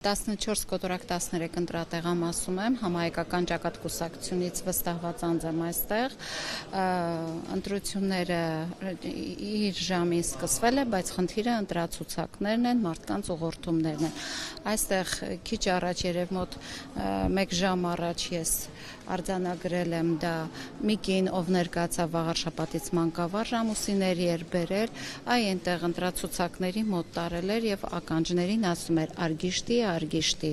14 կոտորակ 13 ընտրատեղամասում եմ, համահայկական ճակատ կուսակցությունից վստահված անձ եմ այստեղ, ընտրությունները իր ժամին սկսվել է, բայց խնդիրը ընտրացուցակներն են, մարդկանց ուղղորդումներն են։ Այստեղ քիչ առաջ երև մոտ 1 ժամ առաջ ես արձանագրել եմ դա մի կին, ով ներկայացավ վաղարշապատից մանկավարժ ամուսինների էր բերել, այ այնտեղ ընտրացուցակների մոտ տարել էր եւ ականջներին ասում էր արգիշտի,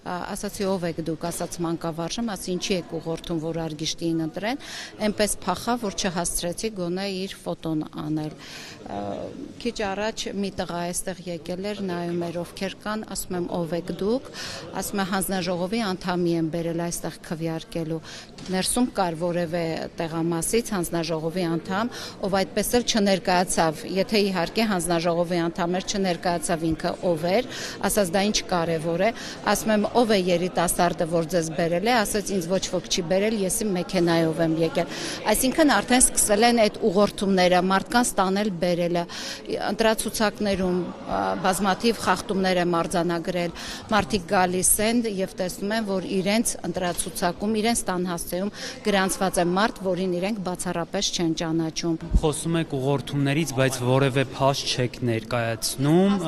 ասացի ով եք դուք, ասաց մանկավարժը, ասի ինչի եք ուղղորդում, որ արգիշտին ընտրեն, այնպես փախավ, որ չհասցրեցի գոնե իր ֆոտոն անել։ Քիչ առաջ մի տղա այստեղ եկել էր, նայում էր ովքեր կան, ասում եմ ով եք դուք, ասում է հանձնաժողովի անդամի եմ բերել այստեղ քվեարկելու, ներսում կար որևէ տեղամասից հանձնաժողովի անդամ, ով այդպես էլ չներկայացավ, եթե իհարկե հանձնաժողովի անդամ էր, չներկայացավ ինքը ով էր, ասաց դա ինչ կարևոր է, ասում եմ ով է երիտասարդը, որ ձեզ բերել է, ասաց ինձ ոչ ոք չի բերել, ես իմ մեքենայով եմ եկել, այսինքն արդեն սկսել են այդ ուղղորդումները, մարդկանց տանել բերելը, ընտրացուցակներում բազմաթիվ խախտումներ եմ արձանագրել, մարդիկ գալիս են եւ տեսնում են, որ իրենց ընտրացուցակում, իրենց տան հասցեում գրանցված է մարդ, որին իրենք բացառապես չեն ճանաչում։ Խոսում եք ուղղորդումներից, բայց որևէ փաստ չեք ներկայացնում,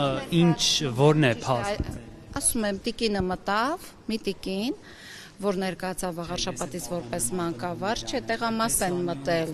որն է փաստը։ Ասում եմ, տիկինը մտավ, մի տիկին, որ ներկայացավ վաղարշապատից որպես մանկավարժ, չէ, տեղամաս են մտել,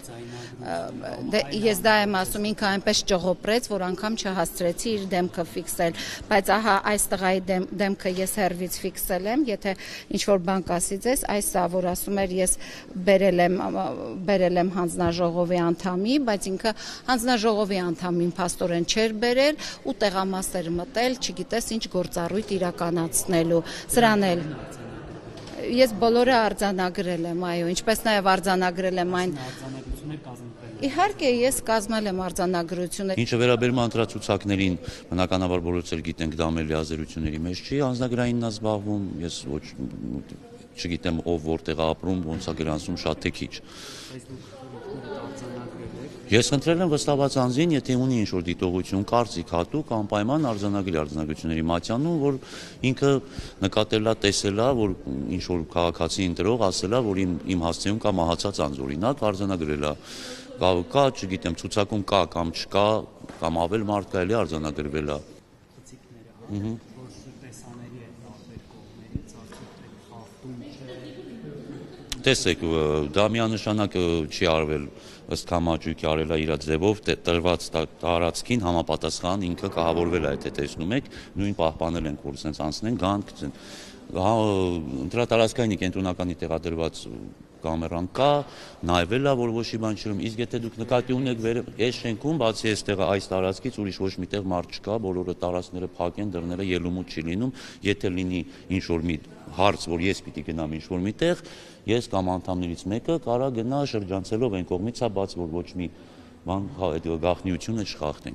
ես դա եմ ասում, ինքը այնպես ճողոպրեց, որ անգամ չհասցրեցի իր դեմքը ֆիքսել, բայց ահա այս տղայի դեմքը ես հեռվից ֆիքսել եմ, եթե ինչ-որ բան կասի ձեզ, այսա, որ ասում էր ես բերել եմ հանձնաժողովի անդամի, բայց ինքը հանձնաժողովի անդամին փաստորեն չէր բերել ու տեղամաս էր մտել, չգիտես ինչ գործառույթ իրականացնելու, սրան էլ Ես բոլորը արձանագրել եմ, այո, ինչպես նաև արձանագրել եմ այն։ Իհարկե, ես կազմել եմ արձանագրություններ։ Ինչը վերաբերում է ընտրացուցակներին, բնականաբար բոլորս էլ գիտենք, դա մեր լիազերությունների մեջ չի, անձնագրայինն է զբաղվում, ես ոչ չգիտեմ ով որտեղ ապրում, ոնց է գրանցում, շատ թե քիչ։ Ես խնդրել եմ վստահված անձին, եթե ունի ինչ-որ դիտողություն, կարծիք հատուկ, անպայման արձանագրի արձանագրությունների մատյանում, որ ինքը նկատել է, տեսել է, որ ինչ-որ քաղաքացի ընտրող ասել է, որ իմ հասցեում կա մահացած անձ, օրինակ, արձանագրել է, կա, չգիտեմ, ցուցակում կա կամ չկա, կամ ավել մարդ կա, էլի արձանագրվել է։ Տեսեք, դա միանշանակ չի արվել ըստ կամաճույքի արել է իր ձևով տրված տարածքին համապատասխան ինքը կահավորվել է, եթե տեսնում եք, նույն պահպանել ենք, որ սենց անցնեն, գանք, ընտրատարածքային կենտրոնականի տեղադրված կամերան կա, նայվել է, որ ոչի բան չրում, իսկ եթե դուք նկատի ունեք այս շենքում, բացի այստեղը այս տարածքից ուրիշ ոչ մի տեղ մարդ չկա, բոլորը տարածքները փակ են, դռները ելումուտ չի լինում, եթե լինի ինչ-որ մի հարց, որ ես պիտի գնամ ինչ-որ մի տեղ, ես կամ անդամներից մեկը կարա գնա շրջանցելով այն կողմից է բաց, որ ոչ մի բան այդ գաղտնիությունը չխախտենք։